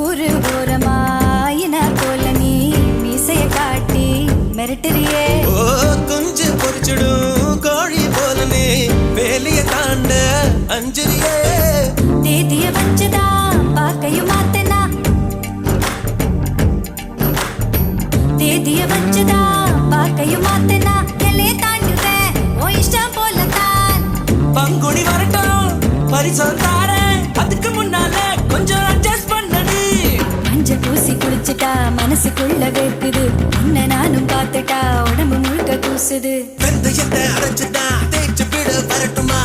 ஊரு ஓரமாயின போல நீ மீசைய காட்டி மிரட்டுறியே. ஓ குஞ்சு பொறிச்சிடும் கோழி போல நீ வேலைய தாண்ட அஞ்சுறியே. தேதிய வச்சுதா பாக்கையும் மாத்தனா, தேதிய வச்சுதா பாக்கையும் மாத்தனா. எல்லைய தாண்டுவேன் ஓ இஷ்டம் போலத்தான். பங்குனி வரட்டும் பரிசம் தாரேன், அதுக்கு முன்னால கொஞ்சம் அட்ஜஸ்ட் பண்ணடி. மஞ்ச பூசி குளிச்சுட்டா மனசுக்குள்ள வேர்க்குது, உன்னை நானும் பார்த்துட்டா உடம்பு முழுக்க கூசுது. வெந்தயத்தை அரைச்சுட்டா தேய்ச்சு விட வரட்டுமா?